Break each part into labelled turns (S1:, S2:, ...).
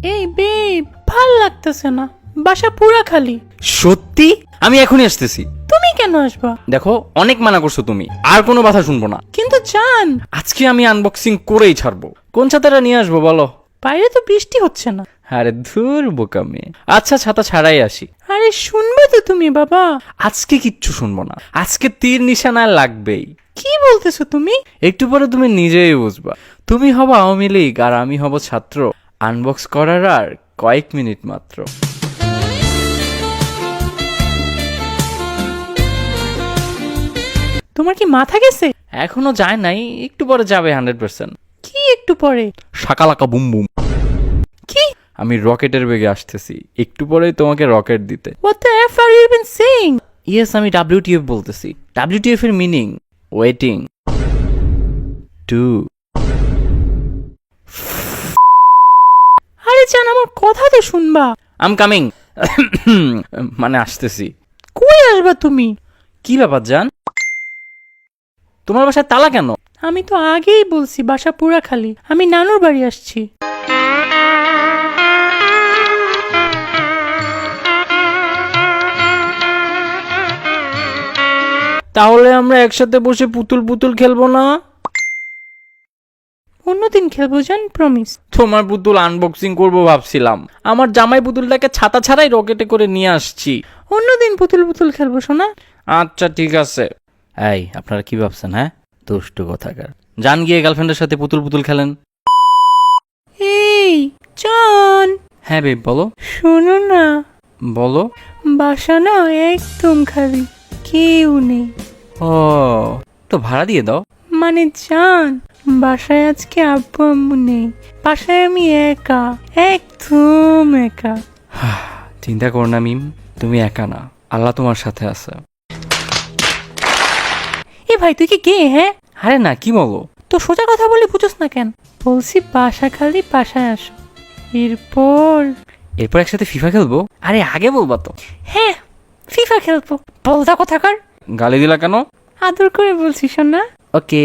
S1: এই বেব, ভাল লাগতেছে না, বাসা পুরা খালি।
S2: সত্যি? আমি এখনই আসতেছি।
S1: তুমি কেন আসবা?
S2: দেখো, অনেক মানা করছো তুমি, আর কোনো কথা শুনবো না।
S1: কিন্তু জান,
S2: আজকে আমি আনবক্সিং করেই ছাড়বো। কোন ছাতাটা নিয়ে আসবো বলো?
S1: বাইরে তো বৃষ্টি হচ্ছে না।
S2: আরে ধুর বোকা মেয়ে। আচ্ছা, ছাতা ছাড়াই আসি।
S1: আরে শুনবে তো তুমি বাবা।
S2: আজকে কিচ্ছু শুনবো না, আজকে তীর নিশানা লাগবেই।
S1: কি বলতেছো তুমি?
S2: একটু পরে তুমি নিজেই বুঝবা। তুমি হবো আওয়ামী লীগ আর আমি হব ছাত্র। আনবক্স করার আর কয়েক মিনিট মাত্র।
S1: তোমার কি মাথা গেছে?
S2: এখনো যায় নাই, একটু পরে যাবে 100%।
S1: কি একটু পরে?
S2: Shakalaka boom boom.
S1: কি?
S2: আমি রকেটের বেগে আসতেছি, একটু পরেই তোমাকে রকেট দিতে।
S1: What the F are you even saying?
S2: Yes, আমি WTF বলতেছি। WTF এর মিনিং ওয়েটিং টু।
S1: আরে জান, আমার কথা তো শুনবা।
S2: I'm coming. মানে আসতেছি।
S1: কই আসবা তুমি?
S2: কি ব্যাপার জান, তোমার বাসায় তালা কেন?
S1: আমি তো আগেই বলছি বাসা পুরা খালি, আমি নানুর বাড়ি আসছি।
S2: তাহলে আমরা একসাথে বসে পুতুল পুতুল খেলবো না?
S1: অন্যদিন খেলবো জান, প্রমিস।
S2: তোমার পুতুল আনবক্সিং করবো ভাবছিলাম, আমার জামাই পুতুলটাকে ছাতা ছাড়াই রকেটে করে নিয়ে আসছি।
S1: অন্যদিন পুতুল পুতুল খেলবো শোনা।
S2: আচ্ছা ঠিক আছে। এই, আপনারা কি ভাবছেন? হ্যাঁ, দুষ্টু কথাকার। যান গিয়ে গার্লফ্রেন্ডের সাথে পুতুল পুতুল খেলেন।
S1: এই জান,
S2: হ্যাঁ বেব, বলো।
S1: শোনো না,
S2: বলো।
S1: বাসা না একদম খালি, কেউ নেই।
S2: ও, তো ভাড়া দিয়ে দাও।
S1: মানে জান, বাসায় আজকে আব্বু আম্মু নেই, বাসায় আমি একা, একদম একা।
S2: চিন্তা করো না মিম, তুমি একা না, আল্লাহ তোমার সাথে আছে।
S1: এ ভাই, তুই কি গে? হ্যাঁ,
S2: আরে না, কি বলো?
S1: তো সোজা কথা বলে বুঝোস না কেন? বলছি বাসা খালি, বাসায় আসো। এরপর
S2: এরপর একসাথে ফিফা খেলবো। আরে আগে বলবা তো।
S1: হ্যাঁ, ফিফা খেলবো। বলদা কথাকার।
S2: গালি দিলা কেন?
S1: আদর করে বলছি শোনা।
S2: ওকে।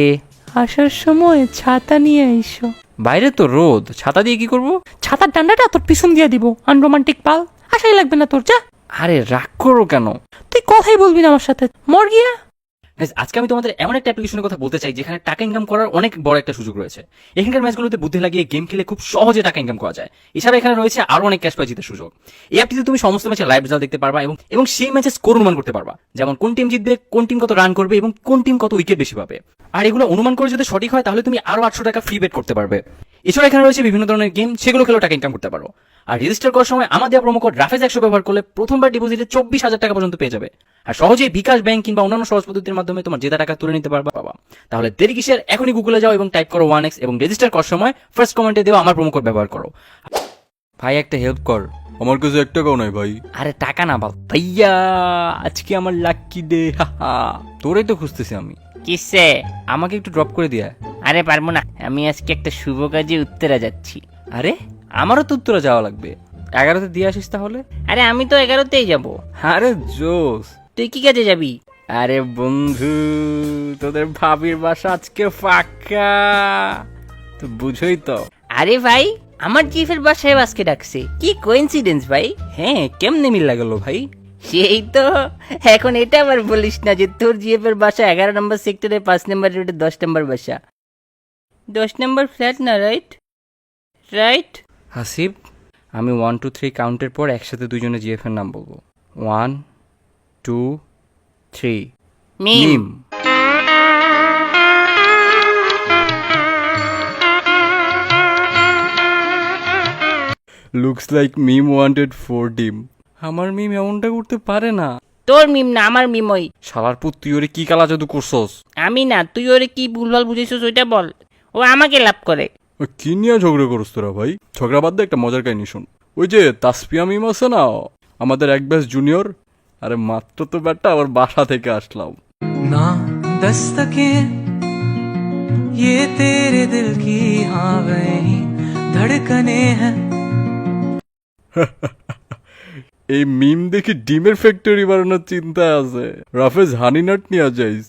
S1: আসার সময় ছাতা নিয়ে আইসো।
S2: বাইরে তো রোদ, ছাতা দিয়ে কি করব?
S1: ছাতার ডান্ডাটা তোর পিছন দিয়ে দিব, আনরোমান্টিক পাল। আশাই লাগবে না তোর, যা।
S2: আরে রাগ করো কেন?
S1: তুই কথাই বলবি না আমার সাথে, মর গিয়া।
S2: আজকে আমি তোমাদের এমন একটা অ্যাপ্লিকেশনের কথা বলতে চাই যেখানে টাকা ইনকাম করার অনেক বড় একটা সুযোগ রয়েছে। এখানকার ম্যাচগুলোতে বুদ্ধি লাগিয়ে গেম খেলে খুব সহজে টাকা ইনকাম করা যায়। এছাড়া এখানে রয়েছে আরো অনেক ক্যাশ প্রাইজ জিতার সুযোগ। এই অ্যাপটিতে তুমি সমস্ত ম্যাচের লাইভ রেজাল্ট দেখতে পারবা এবং সেই ম্যাচের স্কোর অনুমান করতে পারবা, যেমন কোন টিম জিতবে, কোন টিম কত রান করবে এবং কোন টিম কত উইকেট বেশি পাবে। আর এগুলো অনুমান করে যদি সঠিক হয় তাহলে তুমি আরো 800 টাকা ফ্রি বেট করতে পারবে। এছাড়া এখানে রয়েছে বিভিন্ন ধরনের গেম, সেগুলো খেলেও টাকা ইনকাম করতে পারো। আর রেজিস্টার করার সময় আমার দেওয়া প্রোমো কোড রাফেজ 100 ব্যবহার করলে প্রথমবার ডিপোজিটে 24,000 টাকা পর্যন্ত পেয়ে যাবে। আর সহজেই বিকাশ ব্যাংক কিংবা অন্যান্য সহজ পদ্ধতির মাধ্যমে তোমার জেতা টাকা তুলে নিতে পারবা। তাহলে দেরি কিসের, এখনই গুগলে যাও এবং টাইপ করো 1x এবং রেজিস্টার করার সময় ফার্স্ট কমেন্টে দেওয়া আমার প্রোমো কোড ব্যবহার করো। ভাই একটা হেল্প কর,
S3: আমার কাছে 1 টাকাও নাই ভাই।
S2: আরে টাকা না বাল ভাইয়া, আজকে আমার লাকি ডে। তোরেই তো খুঁজতেছি আমি।
S4: কিসে?
S2: আমাকে একটু ড্রপ করে দিয়া।
S4: আরে পারবো না, আমি আজকে একটা শুভ কাজে উত্তরা যাচ্ছি।
S2: আরে আমারও তো উত্তরে যাওয়া লাগবে, 11তে দিয়ে আসিস তাহলে।
S4: আরে আমি তো 11তেই যাব।
S2: আরে জোস।
S4: তুই কি কাজে যাবি?
S2: আরে বন্ধু, তোদের ভাবির বাসা আজকে ফাঁকা, তো বুঝোই তো।
S4: আরে ভাই, আমার চিফের বাসায় আজকে ডাকছে, কি কোইন্সিডেন্স ভাই।
S2: হ্যাঁ, কেমনে মিল লাগলো ভাই?
S4: সেই তো। এখন এটা আবার বলিস না যে তোর জিএফের বাসা 11 নম্বর সেক্টরে 5 নম্বর রোডে 10 নম্বর বাসা। 10 নম্বর ফ্ল্যাট না? Right right.
S2: হাসিব, আমি 1 2 3 কাউন্টের পর একসাথে দুজনে জিএফ এর নাম বলবো। 1 2 3।
S4: মিম।
S3: লুকস লাইক মিম ওয়ান্টেড 4 ডিম।
S2: আমার মিম এমনটা করতে পারে না।
S4: তোর মিম না, আমার মিম। ওই
S2: শালার পুত, তুই ওরে কি কালা জাদু করছস?
S4: আমি না, তুই ওরে কি ভুলভাল বুঝেছিস ওইটা বল। ও আমাকে লাভ করে।
S3: ওই কি নিয়ে ঝগড়া করছ তোরা ভাই? ঝগড়া বাদ দে, একটা মজার কাহিনী শোন। ওই যে তাসপিয়া মিম আছে না, আমাদের এক ব্যাচ জুনিয়র। আরে মাত্র তো ব্যাটটা আবার বাসা থেকে আসলাম।
S5: ना दस्तके ये तेरे दिल की हाँ वही धड़कने हैं।
S3: এই মিম দেখি ডিমের ফ্যাক্টরি বানানোর চিন্তা আছে। রাফেজ হানি নাট নিয়ে যাইস।